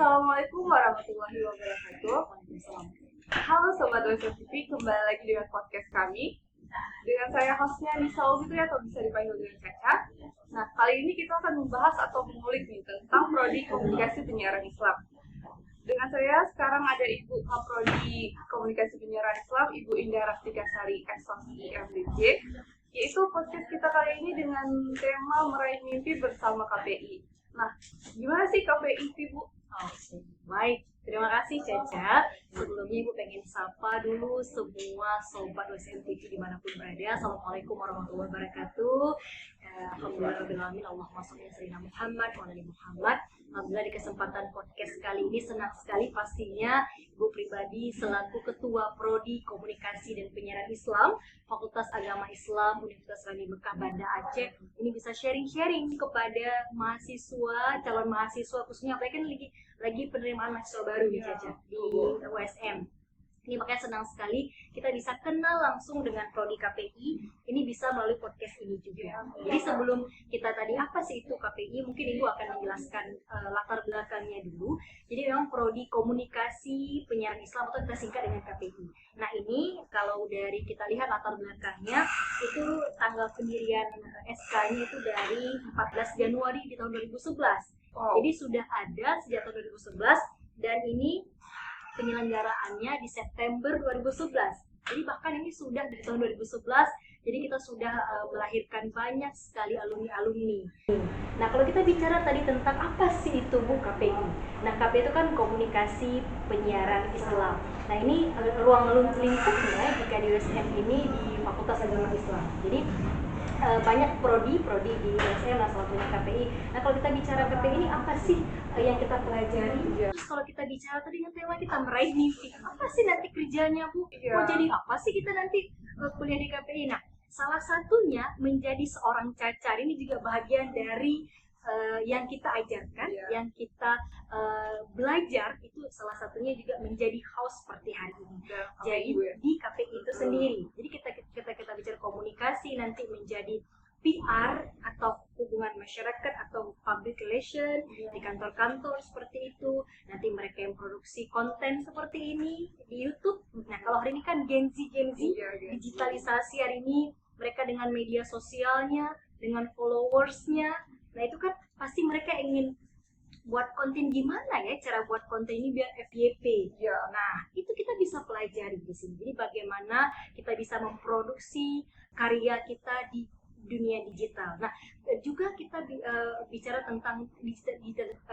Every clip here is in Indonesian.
Assalamualaikum warahmatullahi wabarakatuh. Halo Sobat OSM TV, kembali lagi dengan podcast kami. Dengan saya hostnya Nisa Fitri atau bisa dipanggil dengan Caca. Nah, kali ini kita akan membahas atau mengulik nih tentang prodi komunikasi penyiaran Islam. Dengan saya sekarang ada Ibu Kaprodi Komunikasi Penyiaran Islam, Ibu Indah Rastikasari SOSI MDJ. Yaitu podcast kita kali ini dengan tema meraih mimpi bersama KPI. Nah, gimana sih KPI itu, Bu? Baik, terima kasih Caca. Sebelumnya Ibu pengen sapa dulu semua Sobat OSM TV dimanapun berada. Assalamualaikum warahmatullahi wabarakatuh. Alhamdulillahirrahmanirrahim. Allahumma sholli ala sayyidina Muhammad wa ala ali Muhammad. Alhamdulillah di kesempatan podcast kali ini senang sekali pastinya Ibu pribadi selaku Ketua Prodi Komunikasi dan Penyiaran Islam Fakultas Agama Islam Universitas Rani Mekah Banda Aceh ini bisa sharing-sharing kepada mahasiswa, calon mahasiswa khususnya apalagi kan lagi penerimaan mahasiswa baru nih Caca di USM. Ini makanya senang sekali kita bisa kenal langsung dengan Prodi KPI. Ini bisa melalui podcast ini juga. Jadi sebelum kita tadi apa sih itu KPI, mungkin Ibu akan menjelaskan latar belakangnya dulu. Jadi memang Prodi Komunikasi Penyiaran Islam atau kita singkat dengan KPI. Nah ini kalau dari kita lihat latar belakangnya itu tanggal pendirian SK-nya itu dari 14 Januari di tahun 2011. Jadi sudah ada sejak tahun 2011 dan ini penyelenggaraannya di September 2011. Jadi bahkan ini sudah dari tahun 2011. Jadi kita sudah melahirkan banyak sekali alumni-alumni. Nah kalau kita bicara tadi tentang apa sih itu Bu KPI. Nah KPI itu kan komunikasi penyiaran Islam. Nah ini ruang lingkupnya jika di USM ini di Fakultas Agama Islam. Jadi banyak prodi di USM, nah salah satunya KPI. Nah kalau kita bicara KPI ini apa sih yang kita pelajari? Terus kalau kita bicara tadi tema kita meraih mimpi, apa sih nanti kerjanya Bu? Mau jadi apa sih kita nanti kuliah di KPI? Nah salah satunya menjadi seorang cacar ini juga bagian dari yang kita ajarkan, yang kita belajar itu salah satunya juga menjadi host seperti hari ini. Jadi di KPI itu sendiri. Jadi kita bicara komunikasi nanti menjadi PR atau hubungan masyarakat atau public relation di kantor-kantor seperti itu. Nanti mereka yang produksi konten seperti ini di YouTube. Nah kalau hari ini kan Gen Z digitalisasi hari ini mereka dengan media sosialnya, dengan followersnya. Nah itu kan pasti mereka ingin buat konten gimana ya cara buat konten ini biar FYP. Nah itu kita bisa pelajari di sini. Jadi bagaimana kita bisa memproduksi karya kita di dunia digital. Nah juga kita bicara tentang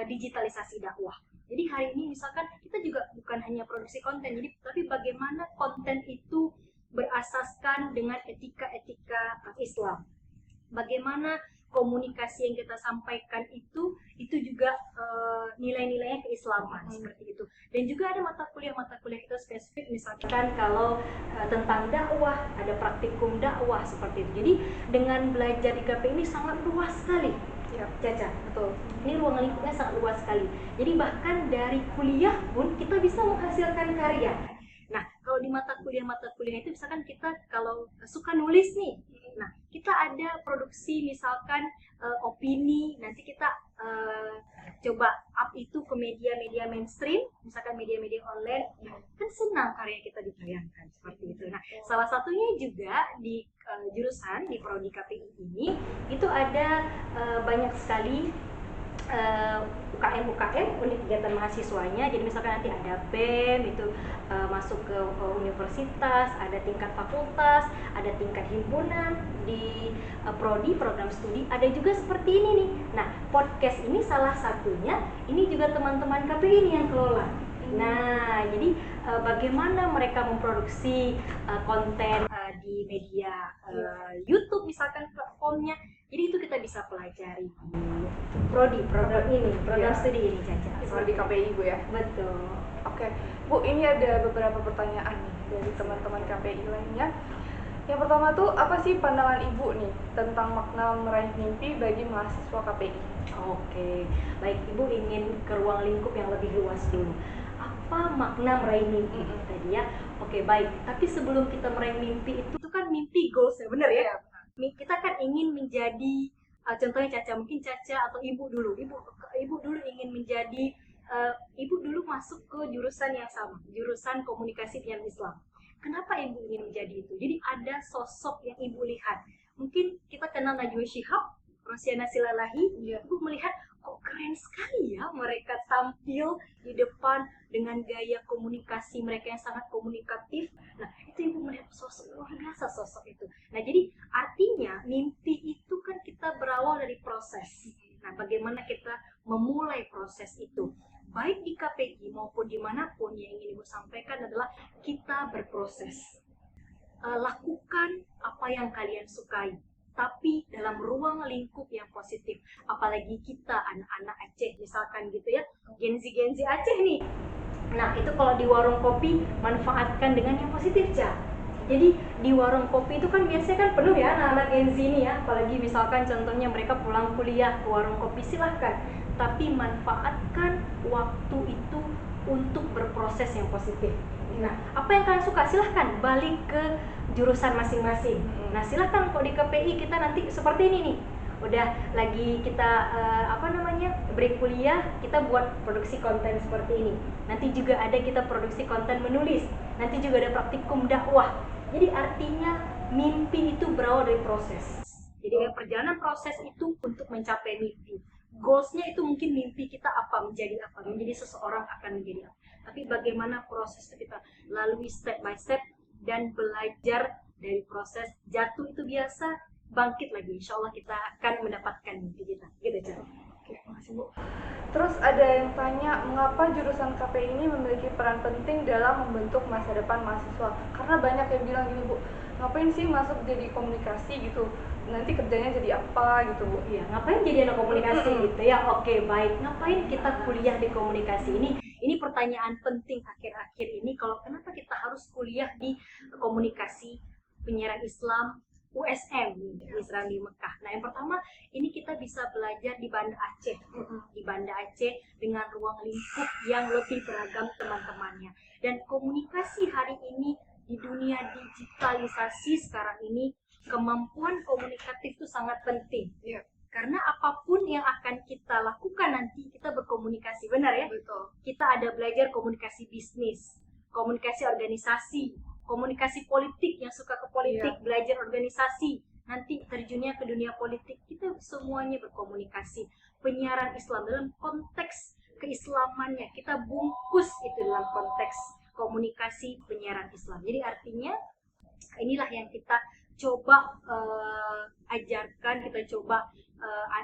digitalisasi dakwah. Jadi hari ini misalkan kita juga bukan hanya produksi konten, jadi tapi bagaimana konten itu berasaskan dengan etika-etika Islam. Bagaimana komunikasi yang kita sampaikan itu juga nilai-nilainya keislaman seperti itu. Dan juga ada mata kuliah kita spesifik misalkan kalau tentang dakwah, ada praktikum dakwah seperti itu. Jadi dengan belajar di KPI ini sangat luas sekali. Caca, betul. Ini ruang lingkupnya sangat luas sekali. Jadi bahkan dari kuliah pun kita bisa menghasilkan karya. Nah, kalau di mata kuliah itu misalkan kita kalau suka nulis nih, nah kita ada produksi misalkan opini, nanti kita coba up itu ke media-media mainstream, misalkan media-media online, kan senang karya kita ditayangkan seperti itu. Nah, salah satunya juga di jurusan di Prodi KPI ini itu ada banyak sekali UKM unit kegiatan mahasiswanya. Jadi misalkan nanti ada BEM itu masuk ke universitas, ada tingkat fakultas, ada tingkat himpunan di prodi program studi, ada juga seperti ini nih. Nah podcast ini salah satunya, ini juga teman-teman KPI ini yang kelola. Nah jadi bagaimana mereka memproduksi konten di media YouTube misalkan platformnya. Jadi itu kita bisa pelajari di program studi ini Caca. Prodi KPI Bu ya? Betul. Oke, Bu ini ada beberapa pertanyaan nih dari teman-teman KPI lainnya. Yang pertama tuh apa sih pandangan Ibu nih tentang makna meraih mimpi bagi mahasiswa KPI? Oke, baik Ibu ingin ke ruang lingkup yang lebih luas dulu. Apa makna meraih mimpi tadi ya? Oke baik, tapi sebelum kita meraih mimpi itu kan mimpi goals ya, benar ya? Kita kan ingin menjadi contohnya Caca, mungkin Caca atau Ibu dulu ingin menjadi masuk ke jurusan yang sama, jurusan komunikasi dan Islam. Kenapa ibu ingin menjadi itu? Jadi ada sosok yang ibu lihat. Mungkin kita kenal Najwa Shihab, Rosiana Silalahi, ibu melihat kok keren sekali ya mereka tampil di depan dengan gaya komunikasi mereka yang sangat komunikatif. Nah, itu ibu melihat sosok luar biasa sosok itu. Nah, jadi artinya mimpi itu kan kita berawal dari proses. Nah, bagaimana kita memulai proses itu? Baik di KPI maupun dimanapun yang ingin ibu sampaikan adalah kita berproses. Lakukan apa yang kalian sukai, tapi dalam ruang lingkup yang positif. Apalagi kita anak-anak Aceh misalkan gitu ya, Gen Z Aceh nih. Nah, itu kalau di warung kopi manfaatkan dengan yang positif, Ca. Jadi di warung kopi itu kan biasanya kan penuh ya anak-anak Gen Z ini ya. Apalagi misalkan contohnya mereka pulang kuliah ke warung kopi, silahkan. Tapi manfaatkan waktu itu untuk berproses yang positif. Nah, apa yang kalian suka silahkan balik ke jurusan masing-masing. Nah, silahkan kalau di KPI kita nanti seperti ini nih. Udah lagi kita break kuliah, kita buat produksi konten seperti ini. Nanti juga ada kita produksi konten menulis. Nanti juga ada praktikum dakwah. Jadi artinya mimpi itu berawal dari proses. Jadi perjalanan proses itu untuk mencapai mimpi. Goalsnya itu mungkin mimpi kita apa, menjadi seseorang akan menjadi apa. Tapi bagaimana proses itu kita lalui step by step dan belajar dari proses. Jatuh itu biasa, bangkit lagi. Insya Allah kita akan mendapatkan mimpi kita. Gitu, Ca. Oke, makasih Bu. Terus ada yang tanya, mengapa jurusan KPI ini memiliki peran penting dalam membentuk masa depan mahasiswa? Karena banyak yang bilang gini Bu, ngapain sih masuk jadi komunikasi gitu? Nanti kerjanya jadi apa gitu Bu? Iya, ngapain jadi anak komunikasi gitu ya? Oke, baik. Ngapain kita kuliah di komunikasi ini? Ini pertanyaan penting akhir-akhir ini. Kalau kenapa kita harus kuliah di komunikasi penyiaran Islam USM Islam di Mekah. Nah, yang pertama ini kita bisa belajar di Banda Aceh, di Banda Aceh dengan ruang lingkup yang lebih beragam teman-temannya. Dan komunikasi hari ini di dunia digitalisasi sekarang ini, kemampuan komunikatif itu sangat penting. Karena apapun yang akan kita lakukan nanti, kita berkomunikasi, benar ya? Betul. Kita ada belajar komunikasi bisnis, komunikasi organisasi, komunikasi politik yang suka ke politik, belajar organisasi, nanti terjunnya ke dunia politik, kita semuanya berkomunikasi. Penyiaran Islam dalam konteks keislamannya, kita bungkus itu dalam konteks komunikasi penyiaran Islam. Jadi artinya inilah yang kita coba ajarkan, kita coba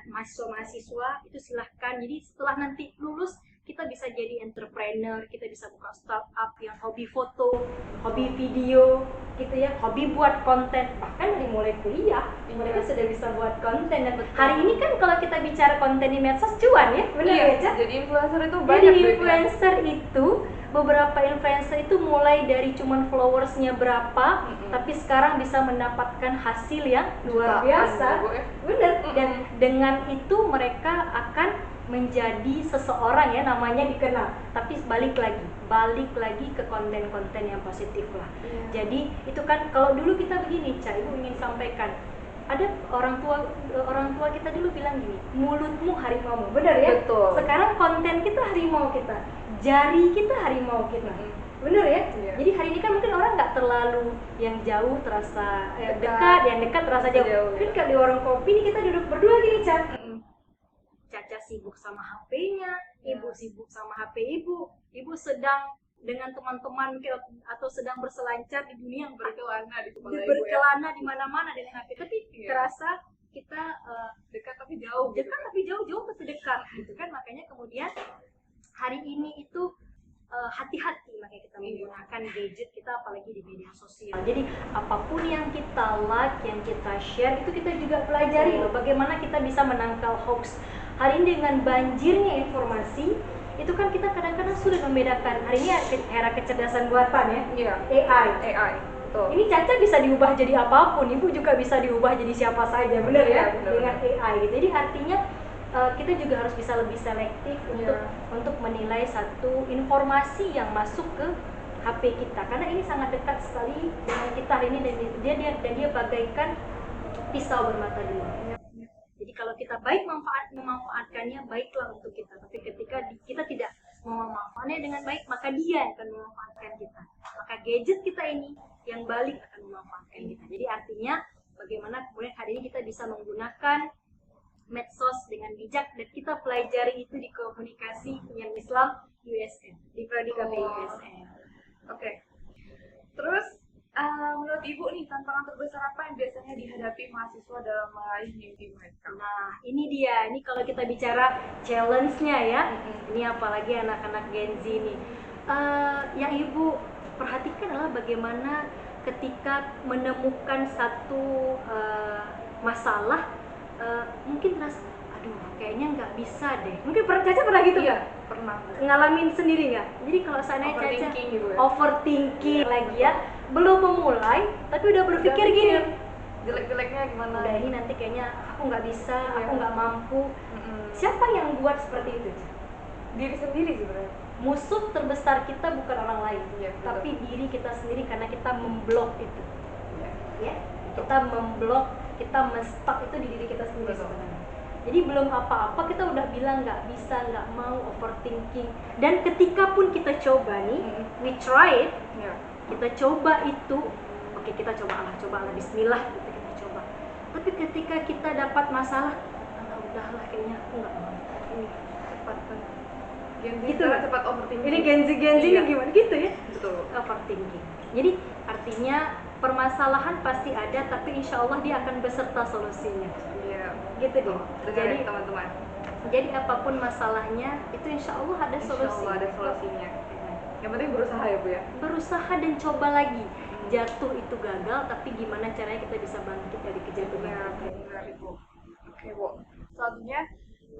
mahasiswa-mahasiswa itu silahkan. Jadi setelah nanti lulus kita bisa jadi entrepreneur, kita bisa buka startup yang hobi foto, hobi video, gitu ya, hobi buat konten. Bahkan dari mulai kuliah mereka sudah bisa buat konten. Dan hari ini kan kalau kita bicara konten di medsos cuan ya, benar ya, Ca? Jadi influencer itu banyak. Jadi influencer itu beberapa influencer itu mulai dari cuman followersnya berapa, tapi sekarang bisa mendapatkan hasil yang luar biasa, bener. Dan dengan itu mereka akan menjadi seseorang ya, namanya dikenal. Tapi balik lagi ke konten-konten yang positif lah. Jadi itu kan kalau dulu kita begini, Ca, Ibu ingin sampaikan. Ada orang tua kita dulu bilang gini, mulutmu harimaumu, benar ya? Betul. Sekarang konten kita harimau kita, jari kita harimau kita, benar ya? Jadi hari ini kan mungkin orang nggak terlalu yang jauh terasa dekat, yang dekat terasa jauh. Mungkin kalau di warung kopi ini kita duduk berdua gini, Ca. Caca sibuk sama HP-nya, ibu sibuk sama HP ibu sedang dengan teman-teman atau sedang berselancar di dunia yang berkelana di mana-mana dengan HP. Tapi terasa kita dekat tapi jauh, jauh tapi dekat gitu kan. Makanya kemudian hari ini itu hati-hati makanya kita menggunakan gadget kita, apalagi di media sosial. Jadi apapun yang kita like, yang kita share, itu kita juga pelajari loh bagaimana kita bisa menangkal hoax. Hari ini dengan banjirnya informasi, itu kan kita kadang-kadang sulit membedakan. Hari ini era kecerdasan buatan ya, AI. Betul. Ini Caca bisa diubah jadi apapun, Ibu juga bisa diubah jadi siapa saja, benar ya? Dengan AI gitu. Jadi artinya kita juga harus bisa lebih selektif untuk menilai satu informasi yang masuk ke HP kita, karena ini sangat dekat sekali dengan kita hari ini, dan dia bagaikan pisau bermata dua. Jadi kalau kita baik memanfaatkannya, baiklah untuk kita. Tapi ketika kita tidak memanfaatkannya memanfaatkannya dengan baik, maka dia yang akan memanfaatkan kita. Maka gadget kita ini yang balik akan memanfaatkan kita. Jadi artinya bagaimana kemudian hari ini kita bisa menggunakan medsos dengan bijak, dan kita pelajari itu di komunikasi yang Islam USN, di Prodi KPI USN. Oke. Terus menurut Ibu nih, tantangan terbesar apa yang biasanya dihadapi mahasiswa dalam meraih mimpi mereka? Nah, ini dia. Ini kalau kita bicara challenge-nya ya. Ini apalagi anak-anak Gen Z nih. Yang Ibu perhatikan adalah bagaimana ketika menemukan satu masalah, mungkin terasa, aduh kayaknya nggak bisa deh. Mungkin Caca pernah gitu nggak? Pernah. Ngalamin sendiri nggak? Jadi kalau seandainya Caca Overthinking gitu ya? overthinking lagi ya, belum memulai tapi udah berpikir gini, jelek-jeleknya gimana? udah ini nanti kayaknya aku nggak bisa, aku nggak mampu. Siapa yang buat seperti itu? Diri sendiri sebenarnya. Musuh terbesar kita bukan orang lain, tapi betul. diri kita sendiri, karena kita memblok itu. Ya, kita memblok, kita menstop itu di diri kita sendiri sebenarnya. Jadi belum apa-apa kita udah bilang nggak bisa, nggak mau, overthinking. Dan ketika pun kita coba nih, we try it, kita coba itu, oke kita coba Allah, bismillah gitu kita coba. Tapi ketika kita dapat masalah, udahlah kayaknya aku nggak mau. Ini cepat kan. Gitu Cepat overthinking. Ini Gen Z ini gimana gitu ya? Betul. Overthinking. Jadi artinya permasalahan pasti ada, tapi insya Allah dia akan beserta solusinya. Iya. Gitu deh. Jadi teman-teman. Jadi apapun masalahnya itu insya Allah ada solusi. Insya Allah ada solusinya. Yang penting berusaha ya Bu ya. Berusaha dan coba lagi. Jatuh itu gagal, tapi gimana caranya kita bisa bangkit dari kejatuhan? Benar Ibu. Oke Bu. Selanjutnya,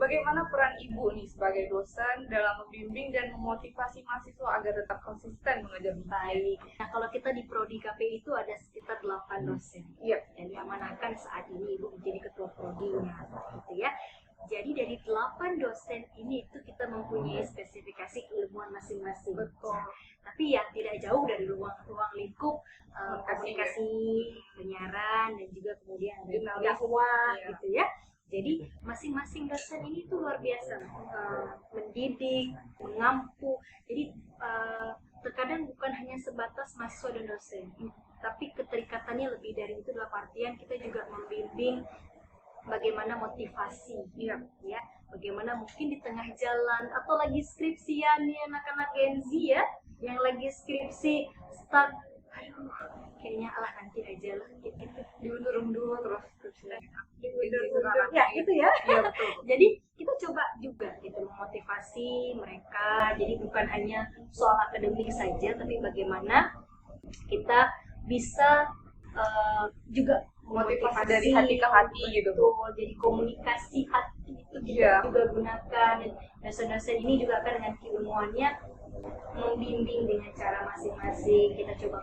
bagaimana peran Ibu nih sebagai dosen dalam membimbing dan memotivasi mahasiswa agar tetap konsisten mengajar baik? Nah, kalau kita di Prodi KPI itu ada sekitar 8 dosen. Iya. Yang diamanahkan saat ini Ibu menjadi ketua prodinya, gitu ya. Jadi dari 8 dosen ini itu kita mempunyai spesifikasi keilmuan masing-masing. Betul. Tapi ya tidak jauh dari ruang lingkup komunikasi, penyiaran, dan juga kemudian dakwah, gitu ya. Jadi masing-masing dosen ini tuh luar biasa, mendidik, mengampu. Jadi terkadang bukan hanya sebatas mahasiswa dan dosen, tapi keterikatannya lebih dari itu, dalam artian kita juga membimbing bagaimana motivasi, ya, bagaimana mungkin di tengah jalan atau lagi skripsian nih anak-anak Gen Z ya, yang lagi skripsi stuck, aduh kayaknya nanti aja lah gitu, diundur terus skripsinya, ya itu ya. Iya betul. Jadi kita coba juga gitu memotivasi mereka, jadi bukan hanya soal akademik saja, tapi bagaimana kita bisa juga motivasi dari hati ke hati gitu. Jadi komunikasi hati itu kita juga gunakan, dan dosen-dosen ini juga kan dengan keilmuannya membimbing dengan cara masing-masing. Kita coba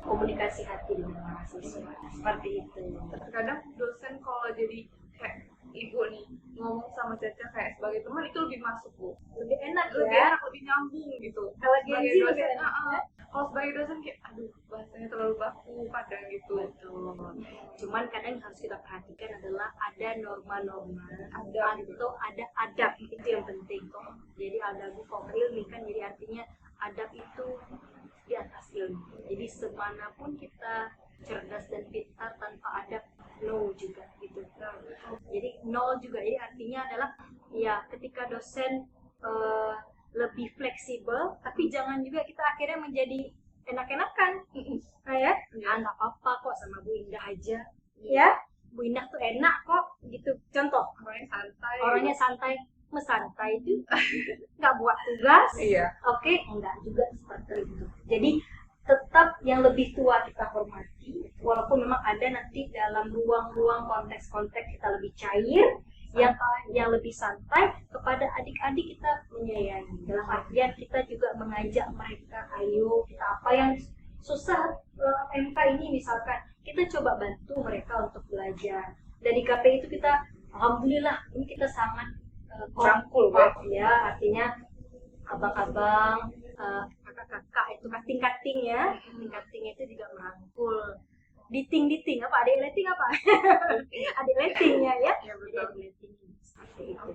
komunikasi hati dengan mahasiswa seperti itu. Terkadang dosen kalau jadi kayak Ibu nih ngomong sama Caca kayak sebagai teman itu lebih masuk Bu, lebih enak, lebih nyambung gitu. Kalau Gen Z lebih enak. Kalau sebagai dosen kayak aduh bahasanya terlalu baku kadang gitu. Betul. Cuman kadang harus kita perhatikan adalah ada norma-norma atau ada adab, itu yang penting. Jadi adabu fawqa ilmi kan, jadi artinya adab itu di atas ilmu. Jadi semanapun kita cerdas dan pintar, tanpa adab no juga gitu. Jadi nol juga, jadi artinya adalah ya ketika dosen lebih fleksibel, tapi jangan juga kita akhirnya menjadi enak-enakan, ya? Nggak apa-apa kok sama Bu Indah aja, ya? Bu Indah tuh enak kok, gitu. Contoh, orangnya santai, mesantai itu nggak buat tugas, oke? Enggak juga seperti itu. Jadi tetap yang lebih tua kita hormati, walaupun memang ada nanti dalam ruang-ruang konteks-konteks kita lebih cair, yang lebih santai. Kepada adik-adik kita menyayangi, dalam artian kita juga mengajak mereka, ayo kita apa yang susah MK ini misalkan, kita coba bantu mereka untuk belajar. Dan di KPI itu kita alhamdulillah ini kita sangat kompak ya, artinya abang-abang, kakak-kakak itu kating-katingnya itu juga merangkul. Diting apa? Adik leting apa? Adik letingnya ya. Ya betul. Leting seperti itu.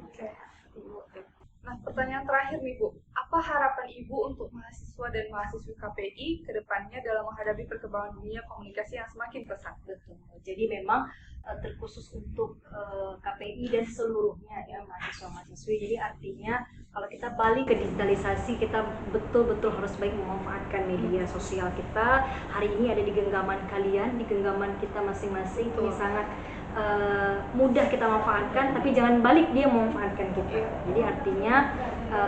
Nah, pertanyaan terakhir nih Bu, apa harapan dan mahasiswi KPI ke depannya dalam menghadapi perkembangan dunia komunikasi yang semakin pesat. Betul. Jadi memang terkhusus untuk KPI dan seluruhnya ya mahasiswa-mahasiswi. Jadi artinya kalau kita balik ke digitalisasi, kita betul-betul harus baik memanfaatkan media sosial kita. Hari ini ada di genggaman kalian, di genggaman kita masing-masing. Ini sangat mudah kita manfaatkan, tapi jangan balik dia memanfaatkan kita. Jadi artinya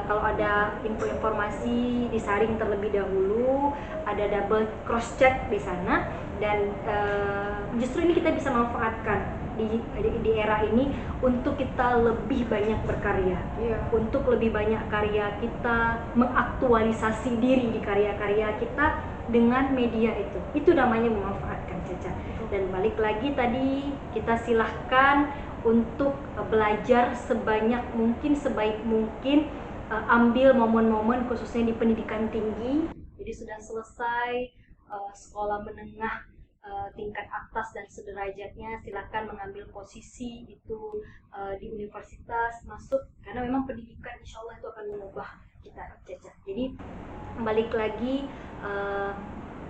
kalau ada informasi disaring terlebih dahulu, ada double cross check di sana, dan justru ini kita bisa manfaatkan di era ini untuk kita lebih banyak berkarya, untuk lebih banyak karya kita, mengaktualisasi diri di karya-karya kita dengan media itu namanya memanfaatkan, Caca. Dan balik lagi tadi, kita silahkan untuk belajar sebanyak mungkin, sebaik mungkin, ambil momen-momen khususnya di pendidikan tinggi. Jadi sudah selesai sekolah menengah tingkat atas dan sederajatnya, silahkan mengambil posisi itu di universitas, masuk, karena memang pendidikan insya Allah itu akan mengubah kita, Caca. Jadi balik lagi,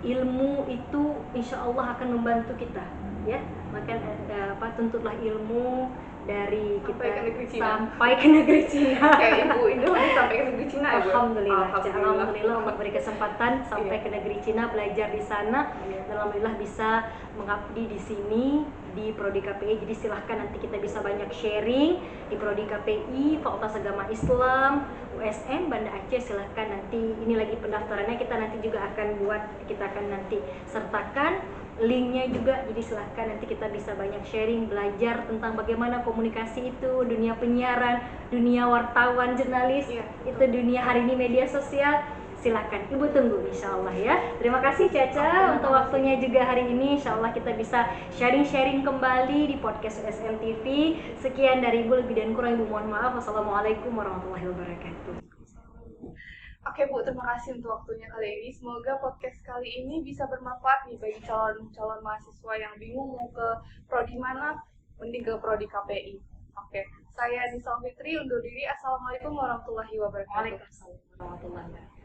ilmu itu insya Allah akan membantu kita, ya. Maka tuntutlah ilmu dari kita sampai ke negeri Cina. Kayak Ibu Indah sampai ke negeri Cina ya, Bu? Alhamdulillah Allah beri kesempatan sampai ke negeri Cina, belajar di sana, dan alhamdulillah bisa mengabdi di sini di Prodi KPI. Jadi silahkan nanti kita bisa banyak sharing di Prodi KPI, Fakultas Agama Islam, USN Banda Aceh. Silahkan nanti, ini lagi pendaftarannya, kita nanti juga akan buat, kita akan nanti sertakan linknya juga. Jadi silahkan nanti kita bisa banyak sharing, belajar tentang bagaimana komunikasi itu, dunia penyiaran, dunia wartawan, jurnalis, itu dunia hari ini media sosial. Silakan Ibu tunggu insya Allah ya. Terima kasih Caca untuk waktunya juga hari ini. Insya Allah kita bisa sharing-sharing kembali di podcast USN TV. Sekian dari Ibu, lebih dan kurang Ibu mohon maaf. Wassalamualaikum warahmatullahi wabarakatuh. Oke Bu, terima kasih untuk waktunya kali ini. Semoga podcast kali ini bisa bermanfaat nih bagi calon mahasiswa yang bingung mau ke prodi mana, mending ke prodi KPI. Oke, saya Nisa Fitri undur diri. Assalamualaikum warahmatullahi wabarakatuh. Waalaikumsalam warahmatullahi wabarakatuh.